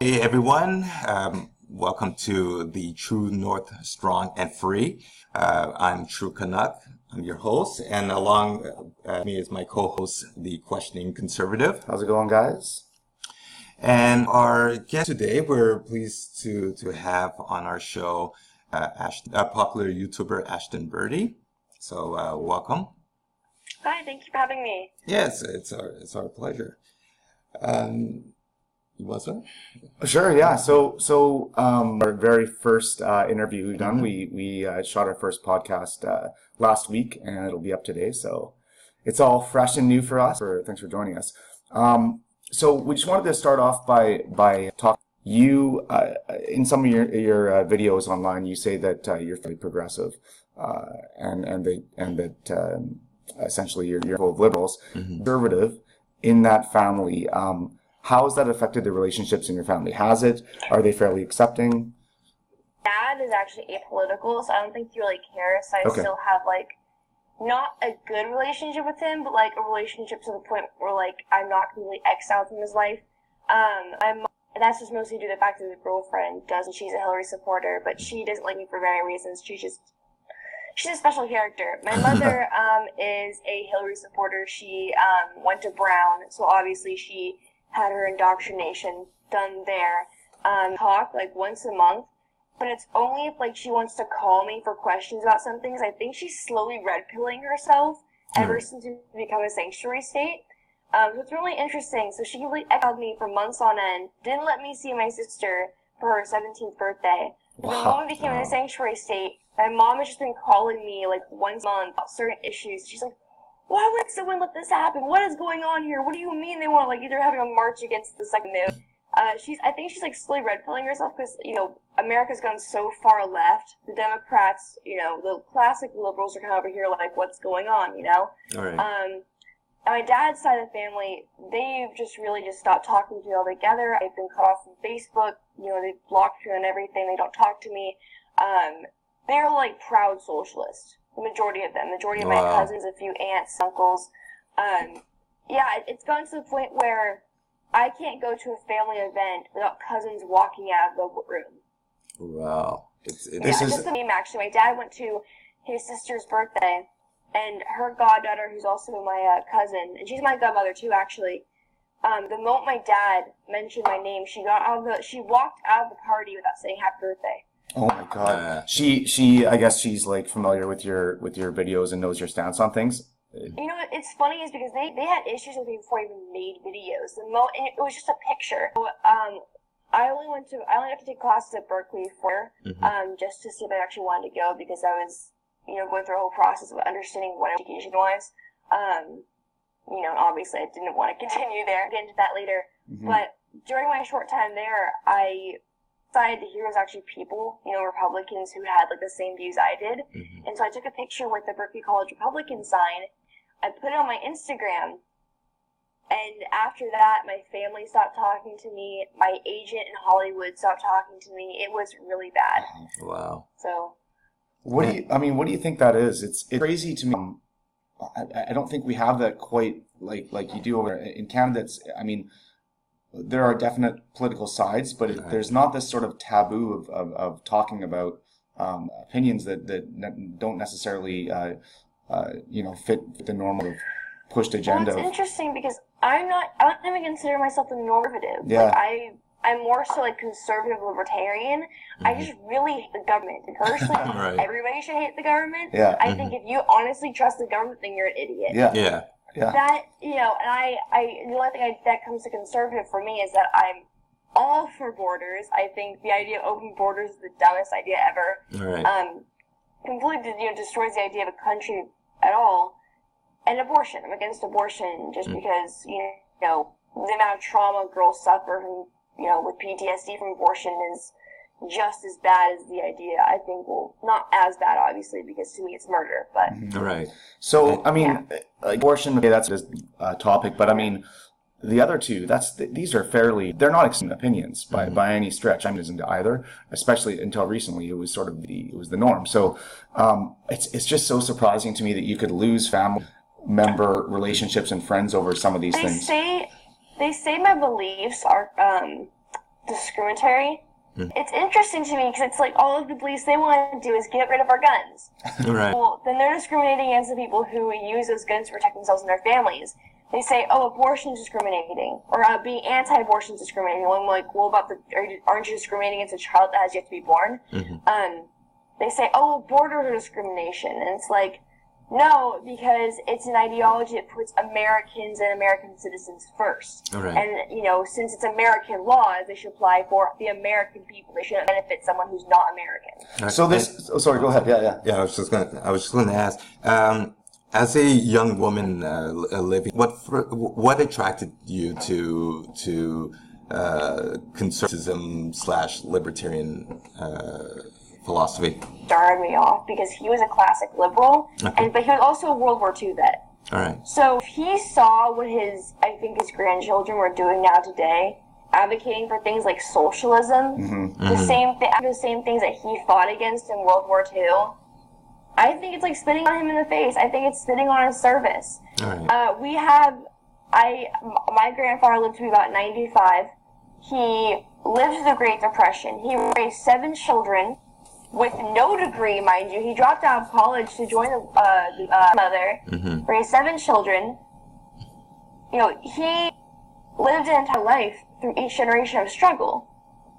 Hey everyone, welcome to the True North Strong and Free. I'm True Canuck, I'm your host, and along me is my co-host, the Questioning Conservative. How's it going, guys? And our guest today, we're pleased to have on our show popular YouTuber Ashton Birdie. So welcome. Hi, thank you for having me. Yes, it's our pleasure. You want to? Sure, yeah. So our very first interview we've done, we shot our first podcast last week, and it'll be up today. So it's all fresh and new for us. Thanks for joining us. So we just wanted to start off by talking. You in some of your videos online, you say that you're fairly progressive, and that essentially you're full of liberals, conservative in that family. How has that affected the relationships in your family? Has it? Are they fairly accepting? Dad is actually apolitical, so I don't think he really cares. So I still have, not a good relationship with him, but, a relationship to the point where, I'm not completely exiled from his life. That's just mostly due to the fact that his girlfriend does, and she's a Hillary supporter, but she doesn't like me for various reasons. She's a special character. My mother is a Hillary supporter. She went to Brown, so obviously she had her indoctrination done there. Talk once a month, but it's only if she wants to call me for questions about some things. I think she's slowly red pilling herself ever since we become a sanctuary state. So it's really interesting. So she really exiled me for months on end. Didn't let me see my sister for her 17th birthday. Wow. The moment we became a sanctuary state, my mom has just been calling me once a month about certain issues. She's like, why would someone let this happen? What is going on here? What do you mean they want to either having a march against the second wave? I think she's slowly red pilling herself because, America's gone so far left. The Democrats, the classic liberals are kind of over here what's going on, All right. On my dad's side of the family, they've just really stopped talking to me altogether. I've been cut off from Facebook. They've blocked me on everything. They don't talk to me. They're proud socialists. The majority of them. The majority of my cousins, a few aunts, uncles. It's gotten to the point where I can't go to a family event without cousins walking out of the room. Wow. This is just the meme, actually. My dad went to his sister's birthday, and her goddaughter, who's also my cousin, and she's my godmother too, actually. The moment my dad mentioned my name, she walked out of the party without saying happy birthday. Oh my God. She I guess she's familiar with your videos and knows your stance on things. It's funny is because they had issues with me before I even made videos. And it was just a picture. So, I only have to take classes at Berkeley just to see if I actually wanted to go, because I was, going through a whole process of understanding what education was. And obviously I didn't want to continue there. I'll get into that later. But during my short time there, I decided that here was actually people, Republicans who had the same views I did. And so I took a picture with the Berkeley College Republican sign. I put it on my Instagram. And after that, my family stopped talking to me. My agent in Hollywood stopped talking to me. It was really bad. Wow. So, what do you think that is? It's crazy to me. I don't think we have that quite like you do over in Canada. There are definite political sides, but there's not this sort of taboo of talking about opinions that don't necessarily fit the normal pushed agenda. Well, it's interesting because I don't even consider myself a normative. Yeah. I'm more so conservative libertarian. I just really hate the government. And personally, everybody should hate the government. Yeah. I think if you honestly trust the government, then you're an idiot. Yeah. Yeah. Yeah. That, and the only thing that comes to conservative for me is that I'm all for borders. I think the idea of open borders is the dumbest idea ever. Right. Completely, destroys the idea of a country at all. And abortion. I'm against abortion just because, the amount of trauma girls suffer from, with PTSD from abortion is just as bad as the idea. I think, well, not as bad, obviously, because to me it's murder, but... Right. So, abortion, that's a topic, but the other two, these are they're not extreme opinions by any stretch. Isn't either, especially until recently, it was sort of the norm. So, it's just so surprising to me that you could lose family member relationships and friends over some of these things. They say my beliefs are discriminatory. It's interesting to me because it's like all of the police they want to do is get rid of our guns. Right. Well, then they're discriminating against the people who use those guns to protect themselves and their families. They say, oh, abortion is discriminating, or being anti-abortion is discriminating. Well, I'm like, well, aren't you discriminating against a child that has yet to be born? They say, oh, borders are discrimination, and it's like, no, because it's an ideology that puts Americans and American citizens first. Right. And, you know, since it's American laws, they should apply for the American people. They shouldn't benefit someone who's not American. Right. So this, sorry, go ahead. Yeah. I was just going to ask, as a young woman living, what attracted you to conservatism / libertarian philosophy? Started me off because he was a classic liberal, but he was also a World War II vet. All right. So if he saw what his grandchildren were doing now today, advocating for things like socialism, the same things that he fought against in World War II, I think it's like spitting on him in the face. I think it's spitting on his service. All right. My grandfather lived to be about 95. He lived through the Great Depression. He raised 7 children with no degree, mind you. He dropped out of college to join the mother, raised 7 children. You know, he lived an entire life through each generation of struggle.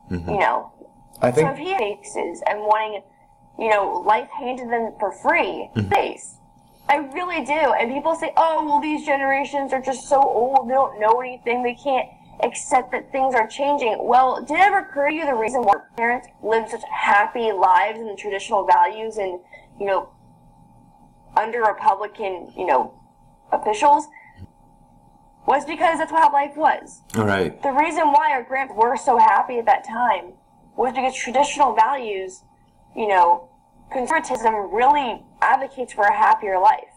You know, I think so if he faces and wanting, you know, life handed them for free, face. I really do. And people say, oh, well, these generations are just so old, they don't know anything, they can't accept that things are changing. Well, did it ever occur to you the reason why parents lived such happy lives and the traditional values and, you know, under Republican, you know, officials? Was because that's how life was. All right. The reason why our grandparents were so happy at that time was because traditional values, you know, conservatism really advocates for a happier life.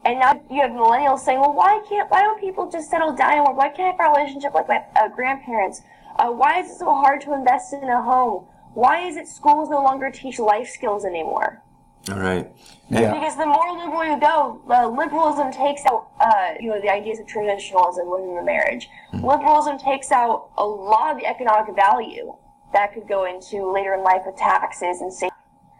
And now you have millennials saying, well, why don't people just settle down anymore? Why can't I have a relationship like my grandparents? Why is it so hard to invest in a home? Why is it schools no longer teach life skills anymore? All right. Yeah. Because the more liberal you go, liberalism takes out, you know, the ideas of traditionalism within the marriage. Liberalism takes out a lot of the economic value that could go into later in life with taxes and safety.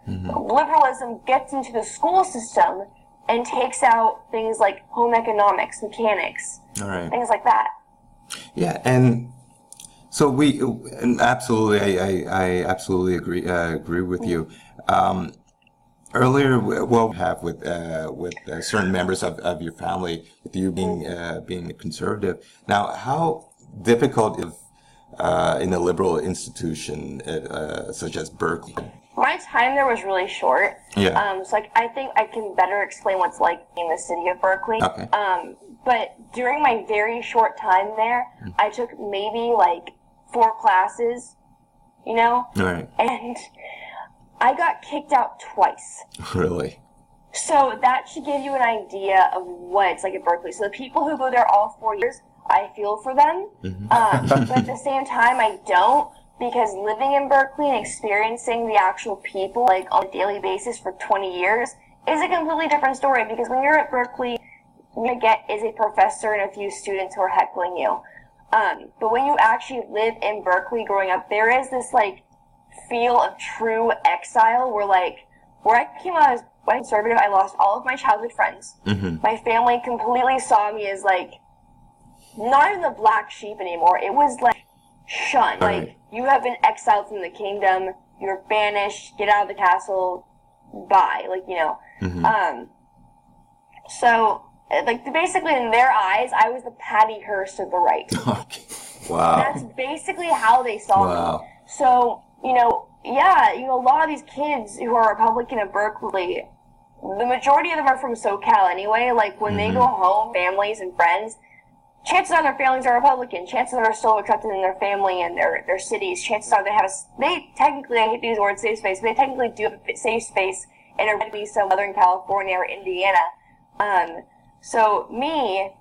Liberalism gets into the school system and takes out things like home economics, mechanics, All right. things like that. Yeah, and so absolutely, I absolutely agree with you. Earlier, well, we have with certain members of your family, with you being a conservative. Now, how difficult is in a liberal institution such as Berkeley? My time there was really short. Yeah. So I think I can better explain what's like in the city of Berkeley. Okay. But during my very short time there, I took maybe like 4 classes, you know? All right. And I got kicked out twice. Really? So that should give you an idea of what it's like at Berkeley. So the people who go there all 4 years, I feel for them. But at the same time, I don't. Because living in Berkeley and experiencing the actual people, like, on a daily basis for 20 years is a completely different story. Because when you're at Berkeley, what you get is a professor and a few students who are heckling you. But when you actually live in Berkeley growing up, there is this, like, feel of true exile where I came out as white conservative, I lost all of my childhood friends. My family completely saw me as, like, not even the black sheep anymore. It was, like, shunned. Right. Like, you have been exiled from the kingdom, you're banished, get out of the castle, bye. Like, you know. So, like, basically in their eyes, I was the Patty Hearst of the right. Okay. Wow. That's basically how they saw me. So, you know, yeah, you know, a lot of these kids who are Republican at Berkeley, the majority of them are from SoCal anyway. Like, when they go home, families and friends, chances are their families are Republican. Chances are they're still accepted in their family and their cities. Chances are they technically, I hate to use the word safe space, but they technically do have a safe space in a Southern California or Indiana. So me,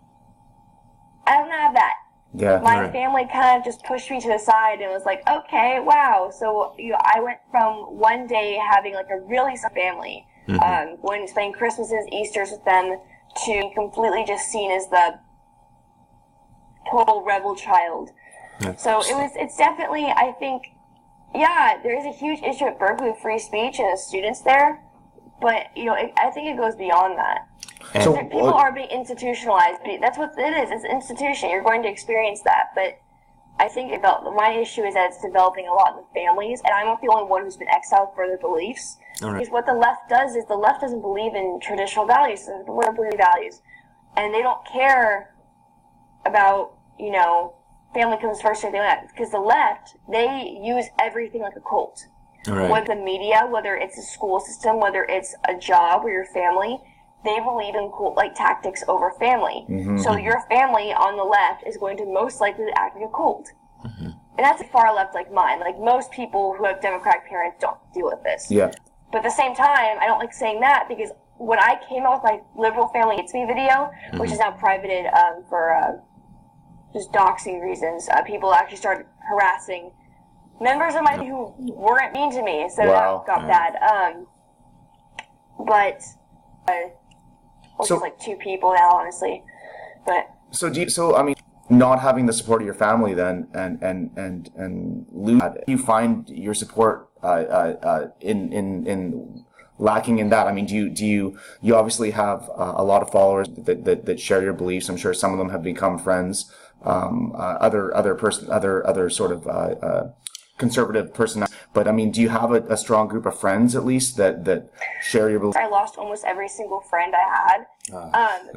I don't have that. Yeah. My family kind of just pushed me to the side and was like, okay, wow. So, you know, I went from one day having like a really small family, going to spending Christmases, Easters with them, to completely just seen as the total rebel child. Yeah. So it's definitely, I think, yeah, there is a huge issue at Berkeley with free speech and the students there, but, I think it goes beyond that. And People are being institutionalized. That's what it is. It's an institution. You're going to experience that, but I think my issue is that it's developing a lot in the families, and I'm not the only one who's been exiled for their beliefs. All right. Because what the left does is the left doesn't believe in traditional values, they don't believe in values, and they don't care about, family comes first or anything like that. Because the left, they use everything like a cult. All right. Whether the media, whether it's a school system, whether it's a job or your family, they believe in cult-like tactics over family. Mm-hmm. So your family on the left is going to most likely act like a cult. Mm-hmm. And that's far left like mine. Like most people who have Democratic parents don't deal with this. Yeah. But at the same time, I don't like saying that because when I came out with my liberal family hates me video, which is now privated for just doxing reasons, people actually started harassing members of my family who weren't mean to me. So Wow. that got bad. But... So- just like 2 people now, honestly. But not having the support of your family then, and lose that, you find your support in lacking in that. I mean, do you obviously have a lot of followers that share your beliefs. I'm sure some of them have become friends. Other sort of conservative person. But I mean, do you have a strong group of friends at least that share your beliefs? I lost almost every single friend I had.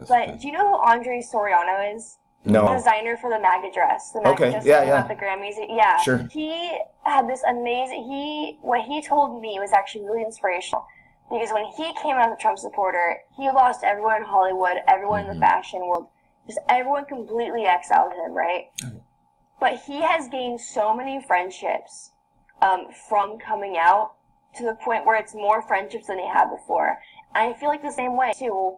But do you know who Andre Soriano is? No. The designer for the MAGA dress. The MAGA Okay, dress yeah, that came yeah. out at the Grammys. Yeah. Sure. He had this amazing. What he told me was actually really inspirational. Because when he came out as a Trump supporter, he lost everyone in Hollywood, everyone in the fashion world. Just everyone completely exiled him, right? But he has gained so many friendships from coming out to the point where it's more friendships than he had before. And I feel like the same way, too.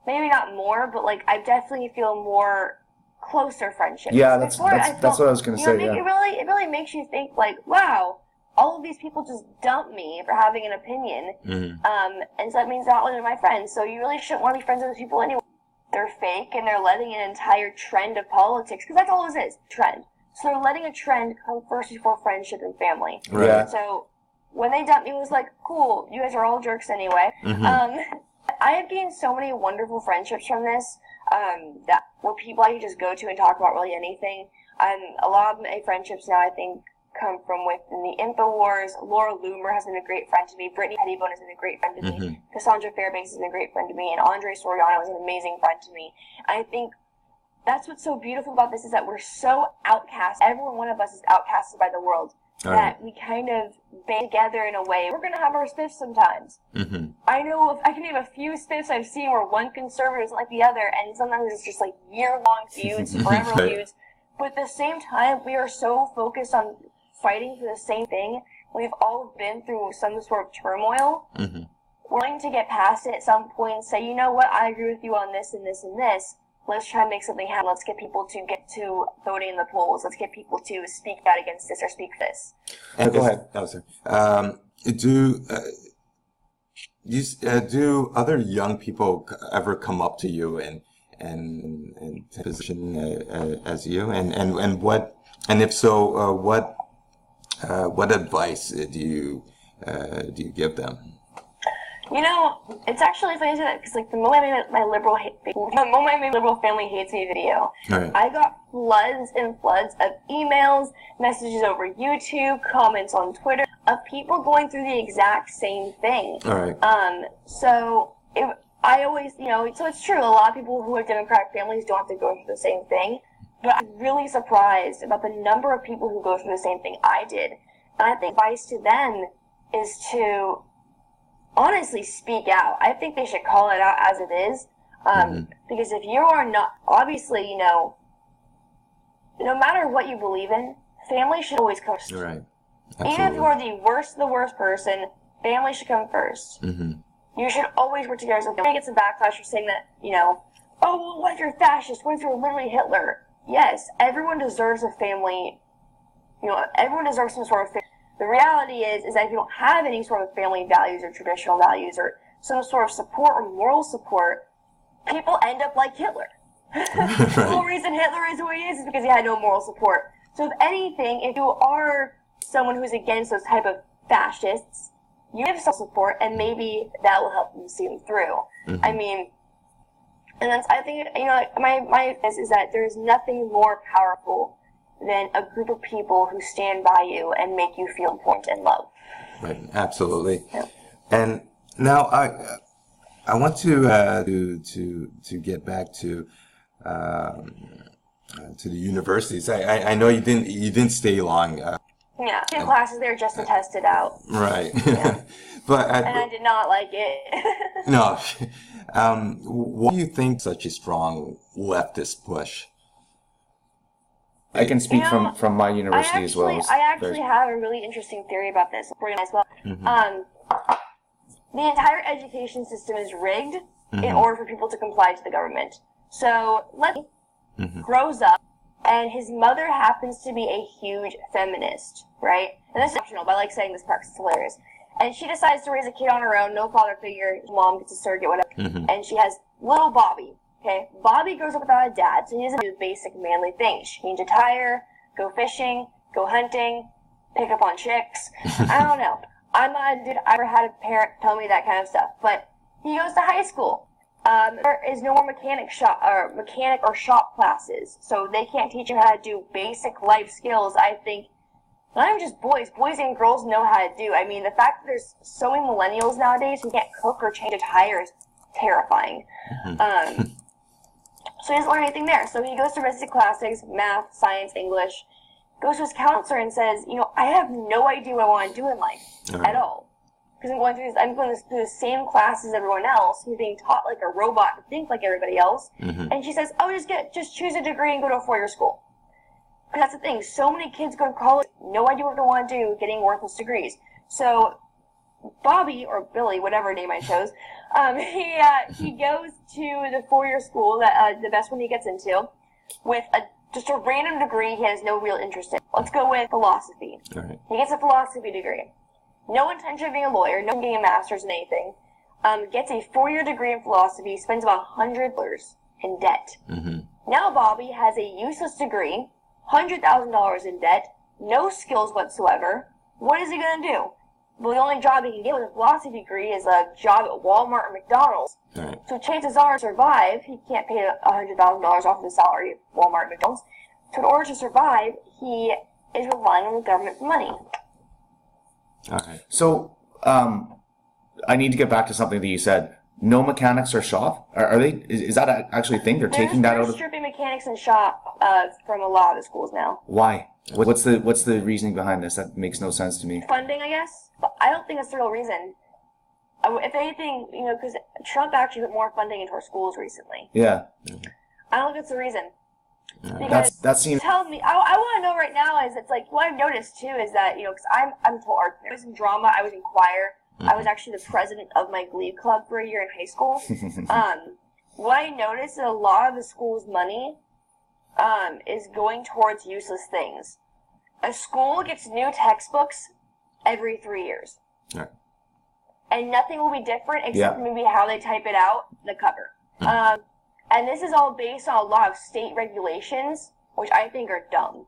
Maybe not more, but like I definitely feel more closer friendships. Yeah, that's what I was going to say. It really makes you think like, wow, all of these people just dumped me for having an opinion. And so that means not only my friends. So you really shouldn't want to be friends with those people anyway. They're fake and they're letting an entire trend of politics, because that's all this is, trend. So they're letting a trend come first before friendship and family. Right. Yeah. So when they dumped me, it was like, cool, you guys are all jerks anyway. I have gained so many wonderful friendships from this, that were people I could just go to and talk about really anything. A lot of my friendships now, I think, come from within the InfoWars. Laura Loomer has been a great friend to me. Brittany Pettibone has been a great friend to me. Cassandra Fairbanks has been a great friend to me. And Andre Soriano is an amazing friend to me. And I think that's what's so beautiful about this is that we're so outcast. Every one of us is outcasted by the world. That we kind of band together in a way. We're going to have our spiffs sometimes. I know I can name a few spiffs I've seen where one conservative isn't like the other, and sometimes it's just like year-long feuds, forever feuds. But at the same time, we are so focused on fighting for the same thing. We've all been through some sort of turmoil. We're going to get past it at some point and say, you know what, I agree with you on this and this and this. Let's try and make something happen. Let's get people to get to voting in the polls. Let's get people to speak out against this or speak this. And go ahead. Oh, sorry. Do other young people ever come up to you and take a position as you? And what? And if so, what advice do you give them? You know, it's actually funny to say that because, like, the moment I made my liberal family hates me video, I got floods and floods of emails, messages over YouTube, comments on Twitter of people going through the exact same thing. So I always, so it's true. A lot of people who have Democratic families don't have to go through the same thing, but I'm really surprised about the number of people who go through the same thing I did. And I think advice to them is to honestly speak out. I think they should call it out as it is. Because if you are not, obviously, no matter what you believe in, family should always come first. Right. Even if you are the worst person, family should come first. You should always work together. So if somebody gets a backlash for saying that, oh, well, what if you're fascist? What if you're literally Hitler? Yes, everyone deserves a family. Everyone deserves some sort of family. The reality is that if you don't have any sort of family values or traditional values or some sort of support or moral support, people end up like Hitler. The whole reason Hitler is who he is because he had no moral support. So if anything, if you are someone who's against those type of fascists, you give some support, and maybe that will help them see them through. I mean, and that's, I think, you know, like, my is that there's nothing more powerful than a group of people who stand by you and make you feel important and loved. Right, absolutely. Yeah. And now I want to get back to the universities. I know you didn't stay long. Yeah, 2 classes there just to test it out. Right. Yeah. But and I did not like it. No. Why do you think such a strong leftist push? I can speak from my university as well. I actually have a really interesting theory about this as well. The entire education system is rigged in order for people to comply to the government. So Letty grows up, and his mother happens to be a huge feminist, right? And this is optional, but I like saying this part 'cause it's hilarious. And she decides to raise a kid on her own, no father figure, mom gets a surrogate, whatever. And she has little Bobby, okay? Bobby grows up without a dad, so he doesn't do the basic manly things. Change a tire, go fishing, go hunting, pick up on chicks. I don't know. I'm not a dude. I never had a parent tell me that kind of stuff. But he goes to high school. There is no more mechanic or shop classes, so they can't teach him how to do basic life skills. I think not even just boys and girls know how to do. I mean, the fact that there's so many millennials nowadays who can't cook or change a tire is terrifying. So he doesn't learn anything there. So he goes to basic classes, math, science, English, goes to his counselor and says, you know, I have no idea what I want to do in life at all. Because I'm going through the same class as everyone else. He's being taught like a robot to think like everybody else. And she says, oh, just choose a degree and go to a 4-year school. Because that's the thing. So many kids go to college, no idea what they want to do, getting worthless degrees. So Bobby, or Billy, whatever name I chose, he goes to the 4-year school, that the best one he gets into, with just a random degree he has no real interest in. Let's go with philosophy. All right. He gets a philosophy degree. No intention of being a lawyer, no getting a master's in anything. Gets a 4-year degree in philosophy, spends about $100 in debt. Now Bobby has a useless degree, $100,000 in debt, no skills whatsoever. What is he going to do? Well, the only job he can get with a philosophy degree is a job at Walmart or McDonald's. Right. So chances are, to survive, he can't pay $100,000 off of the salary at Walmart or McDonald's. So in order to survive, he is relying on the government for money. Okay. So, I need to get back to something that you said. No mechanics or shop? Are they? Is that actually a thing? They're taking that out of. They're stripping mechanics and shop from a lot of the schools now. Why? What's the reasoning behind this? That makes no sense to me. Funding, I guess. But I don't think that's the real reason. If anything, you know, because Trump actually put more funding into our schools recently. Yeah. I don't think that's the reason. That seems. Tell me, I want to know right now is it's like what I've noticed too is that, you know, because I'm told art. I was in drama. I was in choir. I was actually the president of my glee club for a year in high school. What I noticed is a lot of the school's money is going towards useless things. A school gets new textbooks every 3 years. Right. And nothing will be different except maybe how they type it out, the cover. And this is all based on a lot of state regulations, which I think are dumb.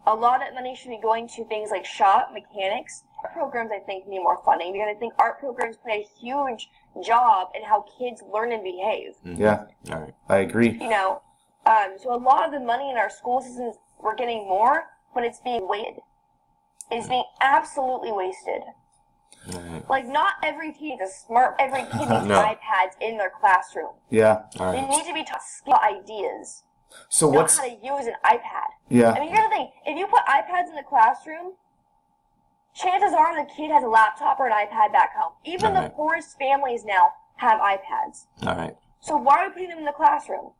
A lot of that money should be going to things like shop, mechanics. Art programs, I think, need more funding because I think art programs play a huge job in how kids learn and behave. Yeah, I agree. You know, so a lot of the money in our school systems, we're getting more, but it's being wasted. It's being absolutely wasted. Like, not every kid is smart. Every kid needs iPads in their classroom. Yeah. They need to be taught skill ideas. So know what's how to use an iPad. Yeah. I mean, here's the thing. If you put iPads in the classroom, chances are the kid has a laptop or an iPad back home. Even the poorest families now have iPads. All right. So why are we putting them in the classroom?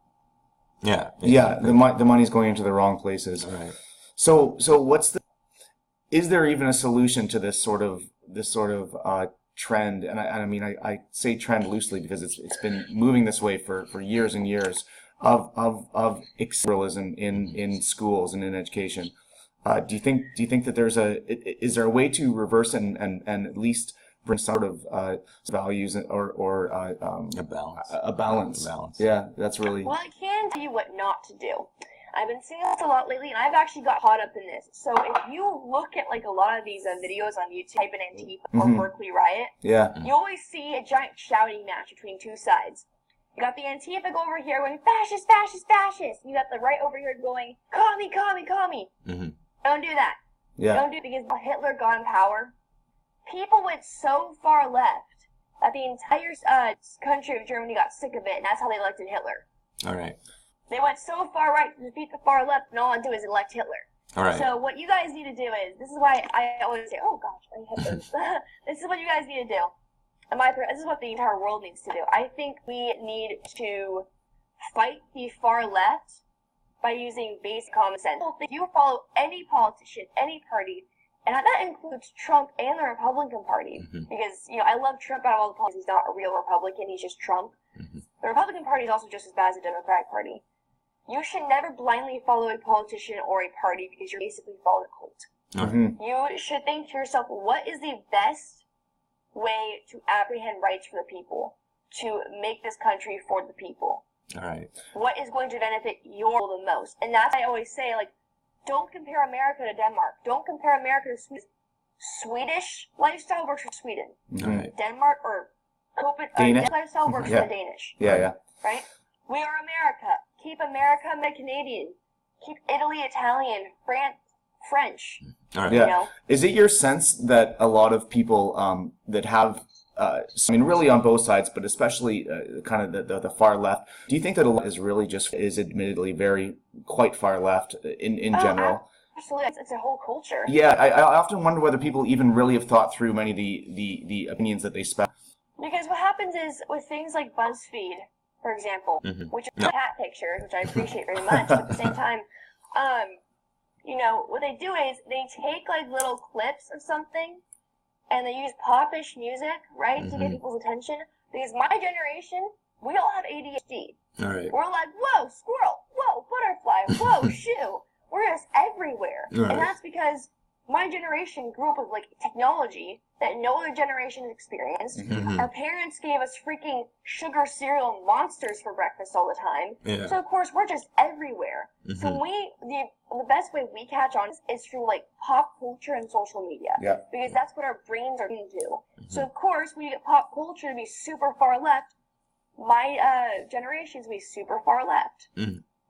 Yeah. Yeah. The money's going into the wrong places. Right. So what's is there even a solution to this sort of trend? And I mean, I say trend loosely because it's been moving this way for years and years of extremism in schools and in education. Do you think that is there a way to reverse and at least bring sort of values or a balance? A balance. Yeah, that's really. Well, I can tell you what not to do. I've been seeing this a lot lately, and I've actually got caught up in this. So if you look at like a lot of these videos on YouTube, type in Antifa or Berkeley riot, you always see a giant shouting match between two sides. You got the Antifa go over here going, fascist, fascist, fascist. You got the right over here going, commie, commie, commie. Don't do that. Don't do it, because Hitler got in power. People went so far left that the entire country of Germany got sick of it, and that's how they elected Hitler. All right. They went so far right to defeat the far left, and all I do is elect Hitler. All right. So what you guys need to do is, this is why I always say, oh gosh, I hate this. This is what you guys need to do. This is what the entire world needs to do. I think we need to fight the far left by using basic common sense. If you follow any politician, any party, and that includes Trump and the Republican Party, because, you know, I love Trump out of all the politics. He's not a real Republican, he's just Trump. The Republican Party is also just as bad as the Democratic Party. You should never blindly follow a politician or a party, because you're basically following a cult. You should think to yourself, what is the best way to apprehend rights for the people, to make this country for the people? All right. What is going to benefit your the most? And that's why I always say, like, don't compare America to Denmark. Don't compare America to Sweden. Swedish lifestyle works for Sweden. Denmark or Danish lifestyle works for the Danish. Right? We are America. Keep America Canadian. Keep Italy Italian. France French. All right. You know? Is it your sense that a lot of people that have, I mean, really on both sides, but especially kind of the far left, do you think that a lot is really just, is admittedly quite far left in general? Absolutely. It's a whole culture. Yeah, I often wonder whether people even really have thought through many of the opinions that they spout. Because what happens is, with things like BuzzFeed, for example, which is cat pictures, which I appreciate very much, but at the same time, you know, what they do is they take like little clips of something and they use popish music, right, to get people's attention. Because my generation, we all have ADHD. All right. We're like, whoa, squirrel, whoa, butterfly, whoa, shoe. We're just everywhere. Right. And that's because my generation grew up with like technology that no other generation has experienced. Our parents gave us freaking sugar cereal and Monsters for breakfast all the time. So of course we're just everywhere. So the best way we catch on is through like pop culture and social media. Because that's what our brains are going to do. So of course when you get pop culture to be super far left, my generation is going to be super far left.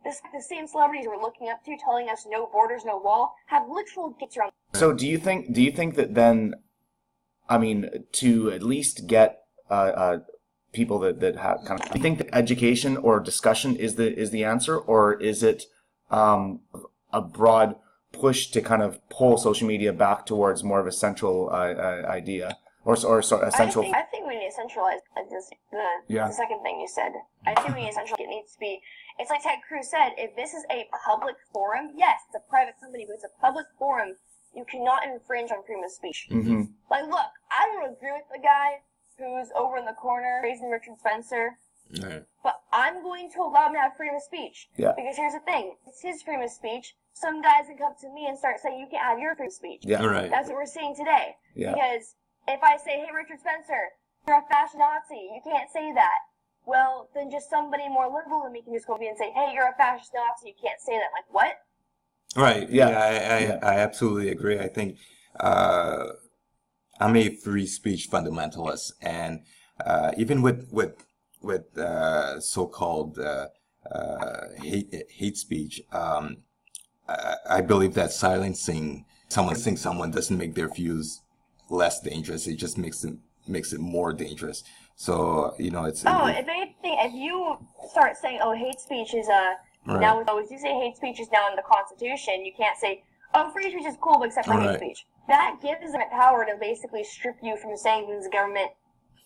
The same celebrities we're looking up to, telling us no borders, no wall, have literal gates around. So do you think that then, I mean, to at least get people that have kind of, do you think that education or discussion is the answer, or is it a broad push to kind of pull social media back towards more of a central idea, or essential? I think we need to centralize the second thing you said. I think we need to centralize. It needs to be. It's like Ted Cruz said. If this is a public forum, yes, it's a private company, but it's a public forum. You cannot infringe on freedom of speech. Like, look, I don't agree with the guy who's over in the corner praising Richard Spencer, but I'm going to allow him to have freedom of speech. Because here's the thing, it's his freedom of speech. Some guys can come to me and start saying, you can't have your freedom of speech. That's what we're seeing today. Because if I say, hey, Richard Spencer, you're a fascist Nazi, you can't say that. Well, then just somebody more liberal than me can just go to me and say, hey, you're a fascist Nazi, you can't say that. Like, what? Right. I absolutely agree. I think I'm a free speech fundamentalist, and even with so-called hate speech, I believe that silencing someone doesn't make their views less dangerous. It just makes it more dangerous. So you know, it's if anything, if you start saying, oh, hate speech is now, as you say, hate speech is now in the Constitution. You can't say, oh, free speech is cool, but except for hate speech. That gives them power to basically strip you from saying things the government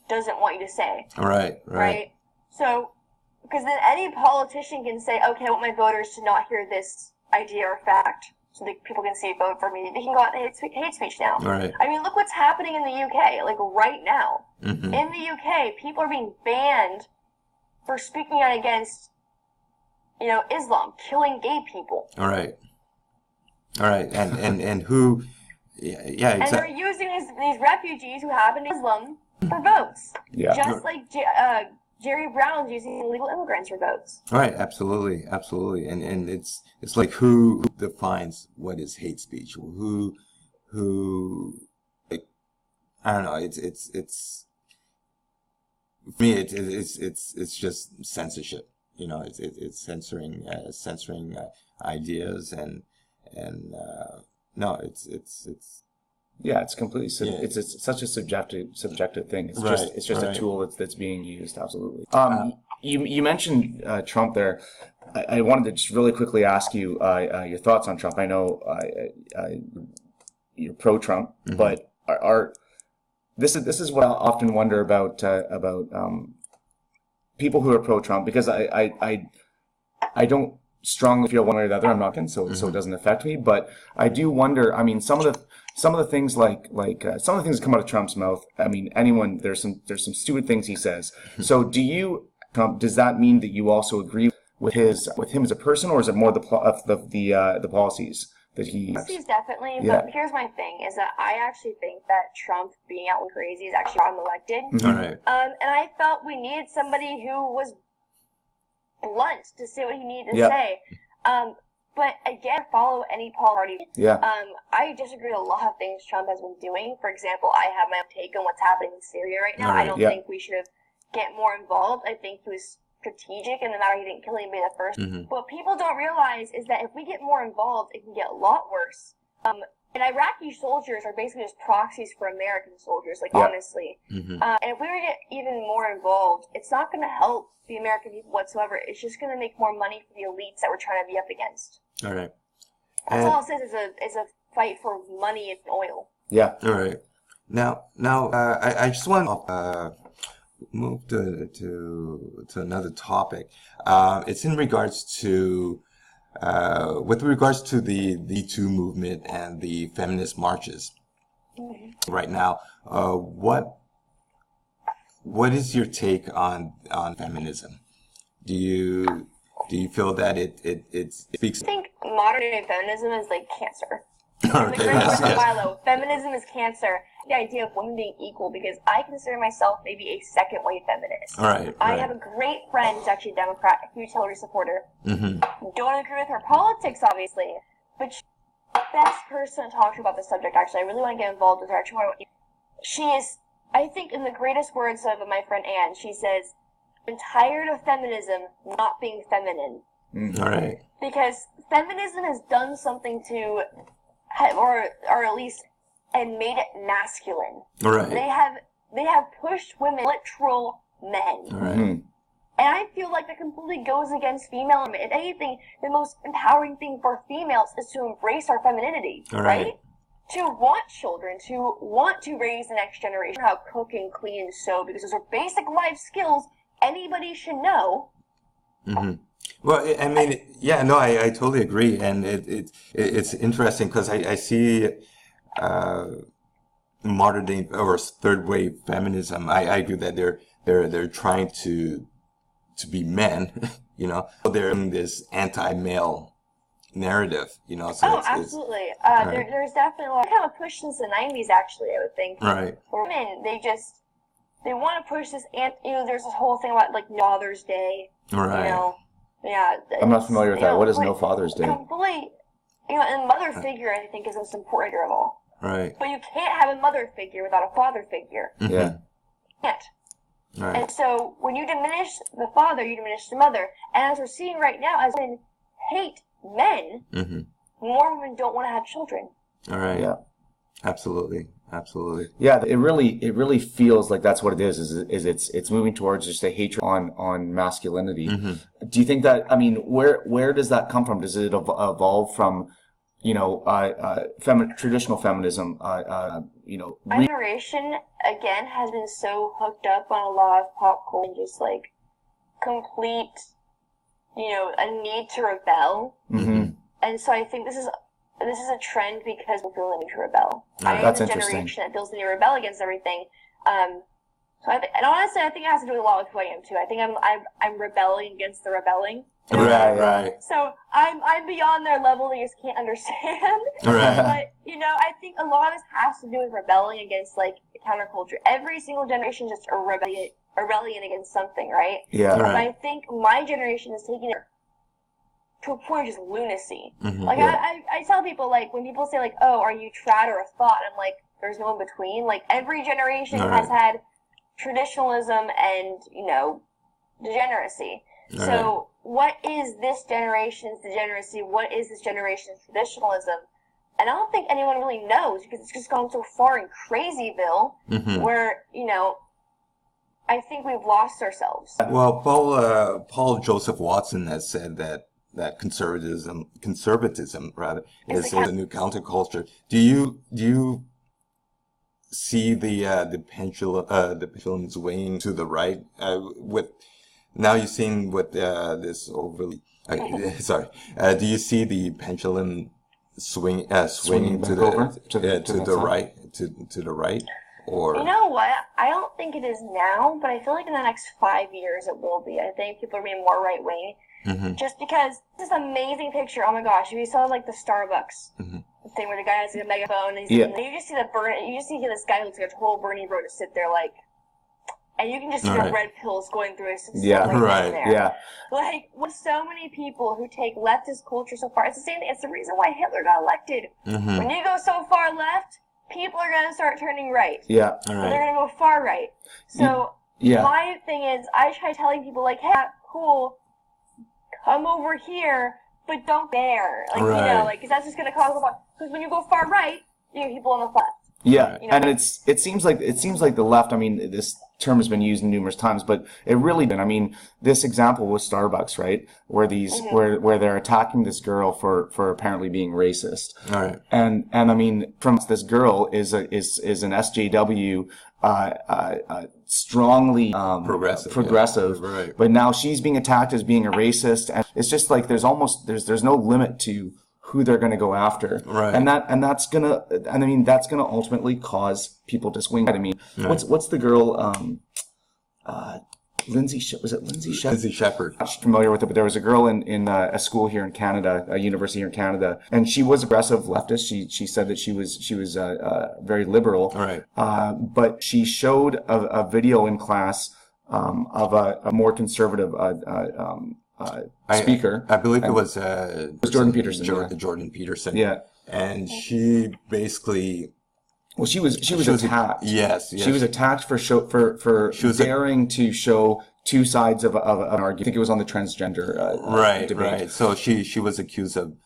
doesn't want you to say. Right? So, because then any politician can say, okay, I want my voters to not hear this idea or fact, so that people can see vote for me. They can go out and hate speech now. I mean, look what's happening in the UK, like right now. In the UK, people are being banned for speaking out against, you know, Islam, killing gay people. All right. And who, exactly. And they're using these refugees who happen to Islam for votes. Just like Jerry Brown's using illegal immigrants for votes. Right, absolutely, absolutely, and it's like who defines what is hate speech? Who, like, I don't know. It's for me. It's just censorship. You know, it's censoring ideas and no, it's. Yeah, it's completely. Yeah. It's such a subjective thing. It's Right, just right. a tool that's being used. Absolutely. You mentioned Trump there. I wanted to just really quickly ask you your thoughts on Trump. I know you're pro-Trump, but this is what I often wonder about people who are pro-Trump, because I don't strongly feel one way or the other. I'm not, so it doesn't affect me. But I do wonder. I mean, some of the things like some of the things that come out of Trump's mouth. I mean, there's some stupid things he says. So does that mean that you also agree with him as a person, or is it more the policies that he? Policies definitely, Yeah. but here's my thing: is that I actually think that Trump being out crazy is actually why I'm elected. All right. And I felt we needed somebody who was blunt to say what he needed to Yeah. say. But again, follow any party. Yeah. I disagree with a lot of things Trump has been doing. For example, I have my own take on what's happening in Syria right now. Right. I don't Yeah. think we should have get more involved. I think he was strategic, and no matter he didn't kill anybody at first. What people don't realize is that if we get more involved, it can get a lot worse. And Iraqi soldiers are basically just proxies for American soldiers, like, Yeah. honestly. And if we were to get even more involved, it's not going to help the American people whatsoever. It's just going to make more money for the elites that we're trying to be up against. All right. That's all it says is a fight for money and oil. Yeah. All right. Now, I just want to move to another topic. It's in regards to with regards to the Me Too movement and the feminist marches. Right now, what is your take on feminism? Do you feel that it speaks? I think modern day feminism is like cancer. Okay, Like, yes. Milo, feminism is cancer. The idea of women being equal, because I consider myself maybe a second wave feminist. All right. I have a great friend who's actually a Democrat, a huge Hillary supporter. Don't agree with her politics, obviously, but she's the best person to talk to about this subject, actually. I really want to get involved with her. She is, I think, in the greatest words of my friend Anne, she says, I'm tired of feminism not being feminine. All right. Because feminism has done something to, or at least, and made it masculine. All right. They have pushed women literal men. All right. And I feel like that completely goes against female. If anything, the most empowering thing for females is to embrace our femininity, All right. To want children, to want to raise the next generation, how to cook and clean and sew, because those are basic life skills anybody should know. Well, I mean, yeah, no, I totally agree, and it's interesting because I see modern day or third wave feminism. I agree that they're trying to be men, you know. They're in this anti-male narrative, you know. So Absolutely. There's definitely a lot kind of push since the 90s, actually, I would think. Right. For women, they want to push this, there's this whole thing about, like, Father's Day. Right. You know, yeah. I'm not familiar with that. What is No Father's Day? Complete, and mother figure, I think, is the most important figure of all. Right. But you can't have a mother figure without a father figure. Yeah. You can't. Right. And so, when you diminish the father, you diminish the mother. And as we're seeing right now, as women hate men, more women don't want to have children. All right. Yeah. Absolutely. Yeah, it really feels like that's what it is it's moving towards just a hatred on masculinity. Do you think that, I mean, where does that come from? Does it evolve from, you know, traditional feminism, you know, Our generation, again, has been so hooked up on a lot of pop culture and just, like, complete, you know, a need to rebel. And so I think this is a trend because we feel the need to rebel. That's I am the interesting. generation that feels the need to rebel against everything. So and honestly, I think it has to do a lot with who I am too. I think I'm rebelling against the rebelling. Right. So I'm beyond their level. They just can't understand. Right. But you know, I think a lot of this has to do with rebelling against, like, counterculture. Every single generation just a rebellion against something, right? Yeah. But I think my generation is taking it to a point of just lunacy. Like, I tell people, like, when people say, like, oh, are you trad or a thought? I'm like, there's no in between. Like, every generation has had traditionalism and, you know, degeneracy. So what is this generation's degeneracy? What is this generation's traditionalism? And I don't think anyone really knows, because it's just gone so far in crazyville where, you know, I think we've lost ourselves. Well, Paul Joseph Watson has said that conservatism rather is a new counterculture. Do you see the pendulum swinging to the right with now you've seen with this overly sorry, do you see the pendulum swinging to the right? Or, you know what? I don't think it is now, but I feel like in the next 5 years it will be. I think people are being more right wing, just because this amazing picture. Oh my gosh! If you saw like the Starbucks thing where the guy has like a megaphone, and you just see you just see this guy who looks like a total Bernie bro to sit there like, and you can just see the red pills going through his system. Like with so many people who take leftist culture so far, it's the same thing. It's the reason why Hitler got elected. When you go so far left, people are going to start turning right. They're going to go far right. So my thing is, I try telling people, like, hey, cool, come over here, but don't dare. Like, you know, like, because that's just going to cause a lot. Because when you go far right, you get people on the left. Yeah, you know? And it seems like the left. I mean, this term has been used numerous times, but it really didn't. I mean, this example was Starbucks, right? Where these where they're attacking this girl for apparently being racist. And I mean, from this girl is an SJW, strongly progressive, but now she's being attacked as being a racist, and it's just like there's no limit to who they're going to go after, and that's gonna ultimately cause people to swing. I mean, what's the girl? Lindsay Shepard. Lindsay Shepard. I'm familiar with it, but there was a girl in a school here in Canada, a university here in Canada, and she was aggressive leftist. She said that she was very liberal, but she showed a video in class of a more conservative speaker. I believe it was Jordan Peterson. Jordan Peterson. Yeah. And she basically. Well, she was attacked. Yes. She was attacked for daring to show two sides of an argument. I think it was on the transgender debate. Right. So she was accused of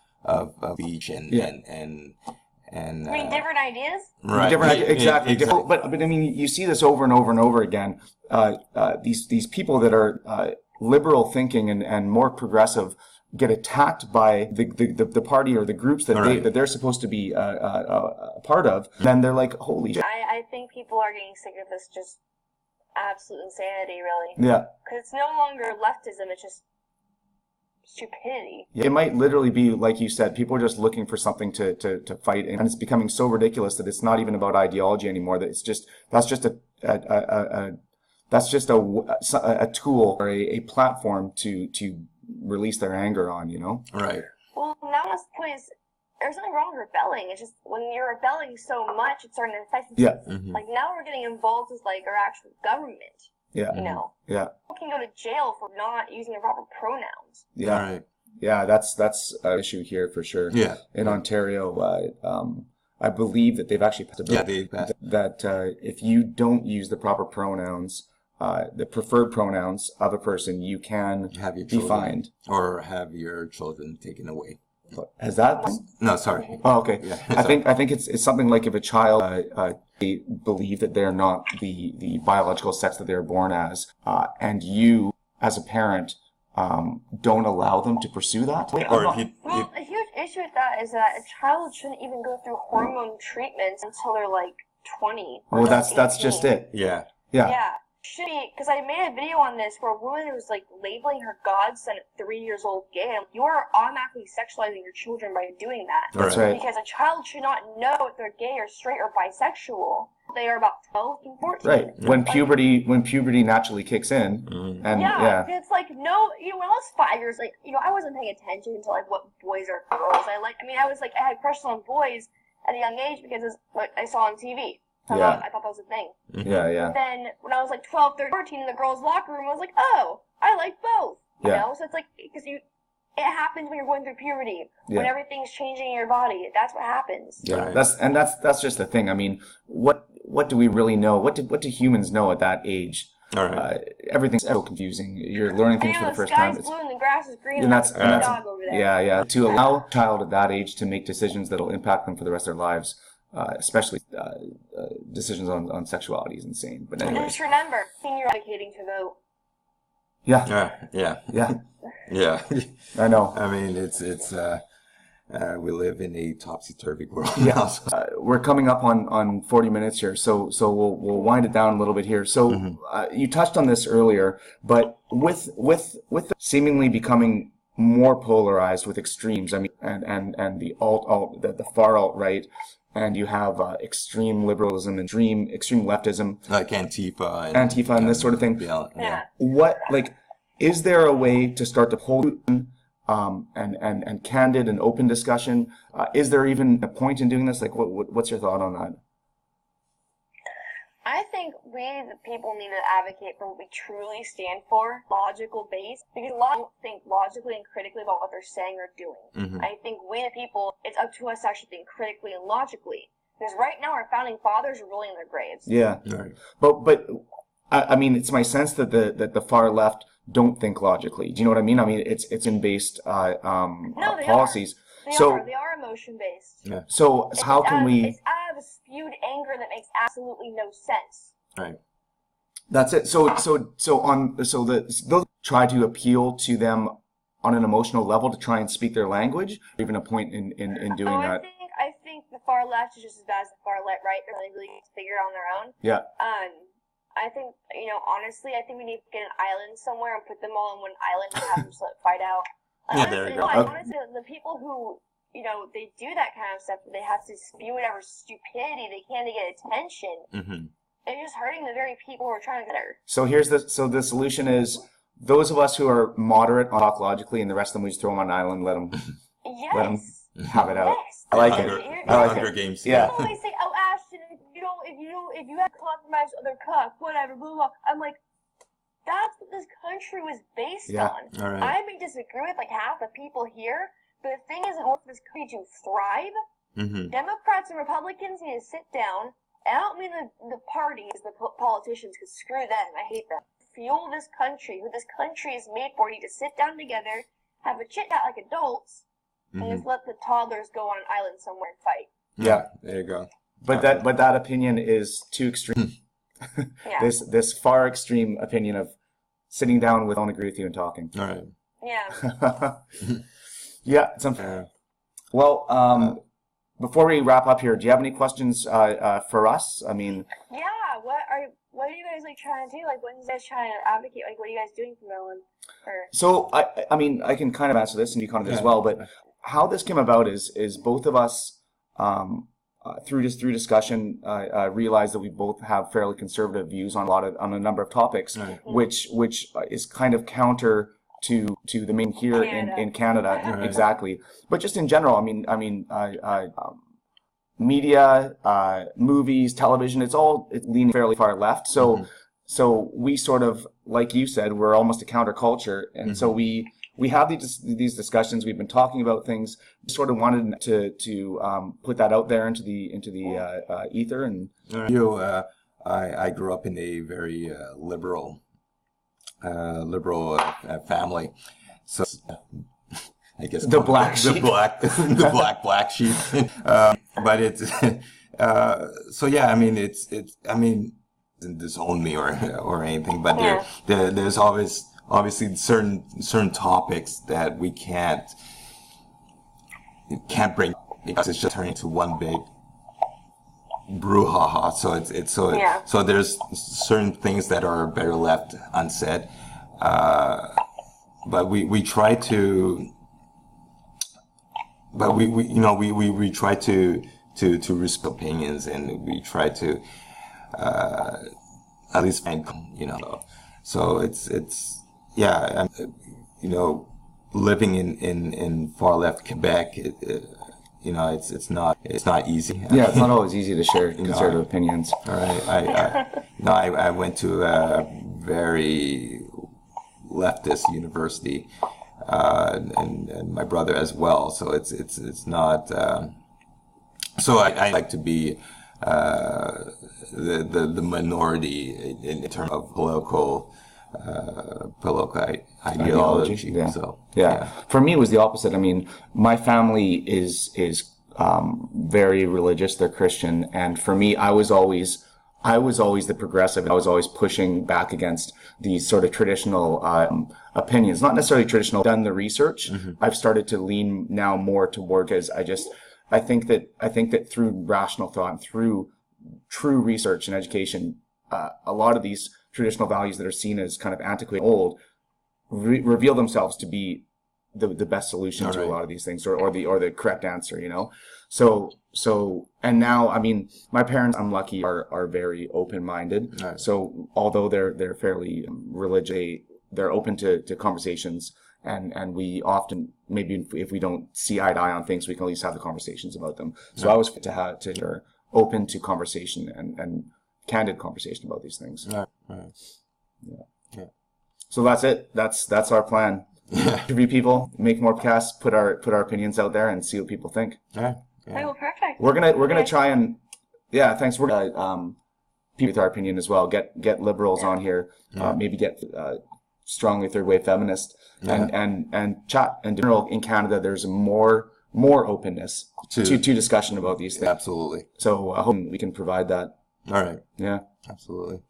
speech and I mean, different ideas. Right. Exactly. Exactly. But I mean, you see this over and over and over again. These people that are liberal thinking and more progressive get attacked by the party or the groups that they're supposed to be a part of. Then they're like, holy shit. I think people are getting sick of this just absolute insanity, really. Yeah. Because it's no longer leftism; it's just stupidity. It might literally be, like you said, people are just looking for something to fight, and it's becoming so ridiculous that it's not even about ideology anymore. That that's just a tool or a platform to release their anger on, you know? Right. Well, now this point is, there's nothing wrong with rebelling. It's just when you're rebelling so much, it's starting to affect. Like now we're getting involved with like our actual government. Yeah. You know. Yeah. People can go to jail for not using the proper pronouns. Yeah. Right. Yeah, that's an issue here for sure. Yeah. In Ontario, I believe that they've actually passed a bill that if you don't use the proper pronouns, the preferred pronouns of a person, you can be fined or have your children taken away. Has that? No, sorry. Oh, okay. Yeah, I think it's something like if a child they believe that they're not the biological sex that they're born as, and you as a parent don't allow them to pursue that. A huge issue with that is that a child shouldn't even go through hormone treatments until they're like 20. Well, that's just it. Yeah. Should be, because I made a video on this where a woman was like labeling her godson at 3 years old gay. You are automatically sexualizing your children by doing that. That's right. Because a child should not know if they're gay or straight or bisexual. They are about 12 and 14. Right. When puberty naturally kicks in. And it's like when I was 5 years, like, I wasn't paying attention to like what boys or girls I had crushes on boys at a young age because it's what I saw on TV. So Yeah. I thought that was a thing. Yeah. Then when I was like 12, 13, 14 in the girls' locker room, I was like, oh, I like both. You know? So it's like, because it happens when you're going through puberty, when everything's changing in your body. That's what happens. Yeah, that's just the thing. I mean, what do we really know? What do humans know at that age? All right. Everything's so confusing. You're learning things for the first time. The sky's blue and the grass is green, and that's dog over there. Yeah. To allow a child at that age to make decisions that'll impact them for the rest of their lives, especially decisions on sexuality, is insane. But anyway, and just remember, you're advocating to vote. Yeah. I know. I mean, it's we live in a topsy-turvy world. Yeah. We're coming up on 40 minutes here, so we'll wind it down a little bit here. So you touched on this earlier, but with seemingly becoming more polarized with extremes, I mean, and the the far alt-right, and you have extreme liberalism and extreme leftism, like Antifa and this sort of thing. Yeah. What, like, is there a way to start to hold and candid and open discussion? Is there even a point in doing this? Like, what's your thought on that? I think we, the people, need to advocate for what we truly stand for, logical base, because a lot don't think logically and critically about what they're saying or doing. I think we, the people, it's up to us to actually think critically and logically. Because right now our founding fathers are rolling in their graves. Yeah. Right. But I mean, it's my sense that the far left don't think logically. Do you know what I mean? I mean, it's in-based policies. They are emotion-based. Yeah. So how can we... It's out of a spewed anger that makes absolutely no sense. Right. That's it. They'll try to appeal to them on an emotional level to try and speak their language. Even a point in doing that. I think the far left is just as bad as the far right. They're really get to figure it on their own. Yeah. I think, honestly, I think we need to get an island somewhere and put them all on one island and have them fight out. There you go. Honestly, the people who, they do that kind of stuff, they have to spew whatever stupidity they can to get attention. It's just hurting the very people who are trying to get her. So the solution is those of us who are moderate talk logically, and the rest of them we just throw them on an island, let them have it out. Yes. I like it. I like Hunger it. Games. Yeah. People always say, "Oh, Ashton, if you have compromised other cuck, whatever, blah, blah." I'm like, that's what this country was based on. All right. I may disagree with like half the people here, but the thing is, in order for this country to thrive, Democrats and Republicans need to sit down. And I don't mean the parties, the politicians, because screw them, I hate them. Fuel this country, who this country is made for. You need to sit down together, have a chit chat like adults, and just let the toddlers go on an island somewhere and fight. Yeah, there you go. But that opinion is too extreme. This far extreme opinion of sitting down with, I don't agree with you and talking. All right. Yeah. Yeah. It's unfair. Well, before we wrap up here, do you have any questions for us? I mean. Yeah. What are you guys trying to do? Like, what are you guys trying to advocate? Like, what are you guys doing for Maryland? So I mean, I can kind of answer this and you kind of as well. But how this came about is both of us through discussion realized that we both have fairly conservative views on a number of topics, which is kind of counter to the main here in Canada. Exactly. But just in general, I mean, media, movies, television, it's leaning fairly far left. So we sort of, like you said, we're almost a counterculture, and so we have these discussions. We've been talking about things. We sort of wanted to put that out there into the ether. And I grew up in a very liberal family, so I guess the black sheep. the black sheep. But it's so yeah. I mean, it doesn't disown me or anything, but there's always obviously certain topics that we can't bring because it's just turning into one big brouhaha. So there's certain things that are better left unsaid, but we try to. But we try to respect opinions, and we try to at least so it's living in far left Quebec, it's not easy. Yeah, it's not always easy to share conservative opinions. All right. I went to a very leftist university, and my brother as well. So it's not. So I like to be the minority in terms of political ideology. Yeah. So For me, it was the opposite. I mean, my family is very religious. They're Christian, and for me, I was always the progressive. I was always pushing back against these sort of traditional opinions. Not necessarily traditional. Done the research. I've started to lean now more toward, because I think that through rational thought and through true research and education, a lot of these traditional values that are seen as kind of antiquated, old, reveal themselves to be the best solution to a lot of these things, or the correct answer. So and now, I mean, my parents, I'm lucky, are very open-minded. Right. So although they're fairly religious, they're open to conversations. And we often, maybe if we don't see eye to eye on things, we can at least have the conversations about them. So I was to open to conversation and candid conversation about these things. Right. Yeah. So that's it. That's our plan. Interview people, make more podcasts, put our opinions out there, and see what people think. Yeah. Oh, perfect. We're gonna try and thanks. We're gonna people with our opinion as well. Get liberals on here. Maybe get strongly third wave feminists. And chat. In general, in Canada, there's more openness to discussion about these things. Absolutely. So I hope we can provide that. All right. Yeah. Absolutely.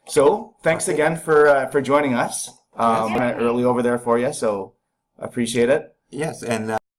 So thanks again for joining us. Went early over there for you, so appreciate it. Yes, and